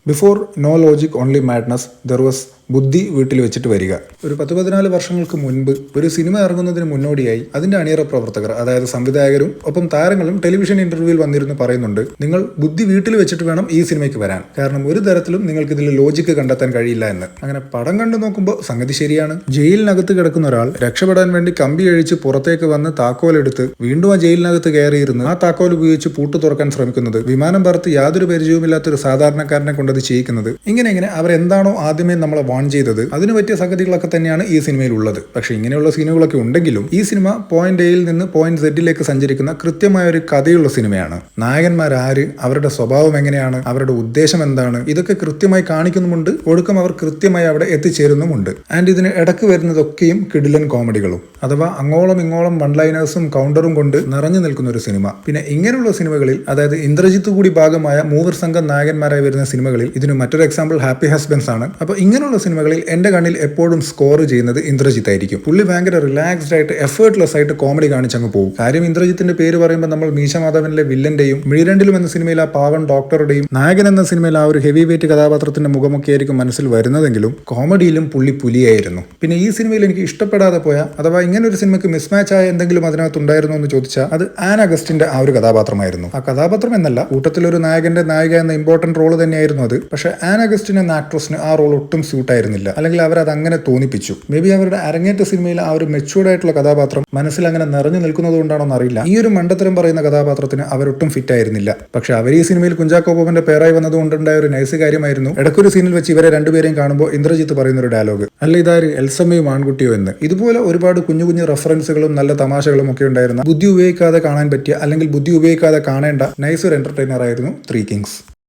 Before no logic only madness there was ബുദ്ധി വീട്ടിൽ വെച്ചിട്ട് വരിക. ഒരു 10-14 വർഷങ്ങൾക്ക് മുൻപ് ഒരു സിനിമ ഇറങ്ങുന്നതിന് മുന്നോടിയായി അതിന്റെ അണിയറ പ്രവർത്തകർ, അതായത് സംവിധായകരും ഒപ്പം താരങ്ങളും ടെലിവിഷൻ ഇന്റർവ്യൂവിൽ വന്നിരുന്നു പറയുന്നുണ്ട്, നിങ്ങൾ ബുദ്ധി വീട്ടിൽ വെച്ചിട്ട് വേണം ഈ സിനിമയ്ക്ക് വരാൻ, കാരണം ഒരു തരത്തിലും നിങ്ങൾക്ക് ഇതിൽ ലോജിക്ക് കണ്ടെത്താൻ കഴിയില്ല എന്ന്. അങ്ങനെ പടം കണ്ടു നോക്കുമ്പോൾ സംഗതി ശരിയാണ്. ജയിലിനകത്ത് കിടക്കുന്ന ഒരാൾ രക്ഷപ്പെടാൻ വേണ്ടി കമ്പി അഴിച്ച് പുറത്തേക്ക് വന്ന് താക്കോലെടുത്ത് വീണ്ടും ആ ജയിലിനകത്ത് കയറിയിരുന്ന് ആ താക്കോൽ ഉപയോഗിച്ച് പൂട്ട് തുറക്കാൻ ശ്രമിക്കുന്നത്, വിമാനം പറത്ത് യാതൊരു പരിചയവുമില്ലാത്ത ഒരു സാധാരണക്കാരനെ കൊണ്ടത് ചെയ്യിക്കുന്നത്, ഇങ്ങനെ അവരെന്താണോ ആദ്യമേ നമ്മളെ വാൺ ചെയ്തത് അതിന് പറ്റിയ സംഗതികളൊക്കെ തന്നെയാണ് ഈ സിനിമയിൽ ഉള്ളത്. പക്ഷെ ഇങ്ങനെയുള്ള സീനുകളൊക്കെ ഉണ്ടെങ്കിലും ഈ സിനിമ പോയിന്റ് എയിൽ നിന്ന് പോയിന്റ് സെഡിലേക്ക് സഞ്ചരിക്കുന്ന കൃത്യമായ ഒരു കഥയുള്ള സിനിമയാണ്. നായകന്മാരാര്, അവരുടെ സ്വഭാവം എങ്ങനെയാണ്, അവരുടെ ഉദ്ദേശം എന്താണ്, ഇതൊക്കെ കൃത്യമായി കാണിക്കുന്നുമുണ്ട്. ഒടുക്കം അവർ കൃത്യമായി അവിടെ എത്തിച്ചേരുന്നുമുണ്ട്. ആൻഡ് ഇതിന് ഇടക്ക് വരുന്നതൊക്കെയും കിടിലൻ കോമഡികളും, അഥവാ അങ്ങോളം ഇങ്ങോളം വൺ ലൈനേഴ്സും കൗണ്ടറും കൊണ്ട് നിറഞ്ഞു നിൽക്കുന്ന ഒരു സിനിമ. പിന്നെ ഇങ്ങനെയുള്ള സിനിമകളിൽ, അതായത് ഇന്ദ്രജിത്ത് കൂടി ഭാഗമായ മൂവർ സംഘം നായകന്മാരായി വരുന്ന സിനിമകളിൽ ഇതിന് മറ്റൊരു എക്സാമ്പിൾ ഹാപ്പി ഹസ്ബൻഡ്സ് ആണ്. അപ്പോൾ ഇങ്ങനെയുള്ള സിനിമകളിൽ എന്റെ കണ്ണിൽ എപ്പോഴും സ്കോർ ചെയ്യുന്നത് ഇന്ദ്രജിത്ത് ആയിരിക്കും. പുള്ളി ഭയങ്കര റിലാക്സ്ഡ് ആയിട്ട് എഫേർട്ട്ലെസ് ആയിട്ട് കോമഡി കാണിച്ചങ്ങ് പോകും. കാര്യം ഇന്ദ്രജിത്തിന്റെ പേര് പറയുമ്പോൾ നമ്മൾ മീശ മാധവനിലെ വില്ലന്റെയും മിഴിരണ്ടിലും എന്ന സിനിമയിൽ ആ പാവൻ ഡോക്ടറുടെയും നായകൻ എന്ന സിനിമയിൽ ആ ഒരു ഹെവി വെയിറ്റ് കഥാപാത്രത്തിന്റെ മുഖമൊക്കെ ആയിരിക്കും മനസ്സിൽ വരുന്നതെങ്കിലും കോമഡിയിലും പുള്ളി പുലിയായിരുന്നു. പിന്നെ ഈ സിനിമയിൽ എനിക്ക് ഇഷ്ടപ്പെടാതെ പോയ, അഥവാ ഇങ്ങനെ ഒരു സിനിമയ്ക്ക് മിസ്മാച്ച് ആയ എന്തെങ്കിലും അതിനകത്ത് ഉണ്ടായിരുന്നു എന്ന് ചോദിച്ചാൽ അത് ആൻ അഗസ്റ്റിന്റെ ആ ഒരു കഥാപാത്രമായിരുന്നു. ആ കഥാപാത്രം എന്നല്ല, കൂട്ടത്തിലൊരു നായകന്റെ നായിക എന്ന ഇമ്പോർട്ടന്റ് റോള് തന്നെയായിരുന്നു അത്. പക്ഷെ ആൻ അഗസ്റ്റിൻ എന്ന ആക്ട്രസിന് ആ റോൾ ഒട്ടും സ്യൂട്ട് ആയിരുന്നില്ല, അല്ലെങ്കിൽ അവരത് അങ്ങനെ തോന്നിപ്പിച്ചു. മേ ബി അവരുടെ അരങ്ങേറ്റ സിനിമയിൽ ആ ഒരു മെച്യൂർഡ് ആയിട്ടുള്ള കഥാപാത്രം മനസ്സിൽ അങ്ങനെ നിറഞ്ഞു നിൽക്കുന്നത് കൊണ്ടാണോന്ന് അറിയില്ല, ഈ ഒരു മണ്ടത്തരം പറയുന്ന കഥാപാത്രത്തിന് അവരൊട്ടും ഫിറ്റ് ആയിരുന്നില്ല. പക്ഷെ അവർ ഈ സിനിമയിൽ കുഞ്ചാക്കോ ബോബന്റെ പേരായി വന്നതുകൊണ്ടുണ്ടായ ഒരു നൈസ് കാര്യമായിരുന്നു, ഇടയ്ക്കൊരു സീനിൽ വെച്ച് ഇവരെ രണ്ടുപേരെയും കാണുമ്പോൾ ഇന്ദ്രജിത്ത് പറയുന്ന ഒരു ഡയലോഗ്, അല്ല ഇതാര് എൽസമ്മയും ആൺകുട്ടിയോ എന്ന്. ഇതുപോലെ ഒരുപാട് കുഞ്ഞു കുഞ്ഞു റെഫറൻസുകളും നല്ല തമാശകളും ഒക്കെ ഉണ്ടായിരുന്ന, ബുദ്ധി ഉപയോഗിക്കാതെ കാണാൻ പറ്റിയ, അല്ലെങ്കിൽ ബുദ്ധി ഉപയോഗിക്കാതെ കാണേണ്ട നൈസ് ഒരു എന്റർടൈനർ ആയിരുന്നു ത്രീ കിങ്സ്.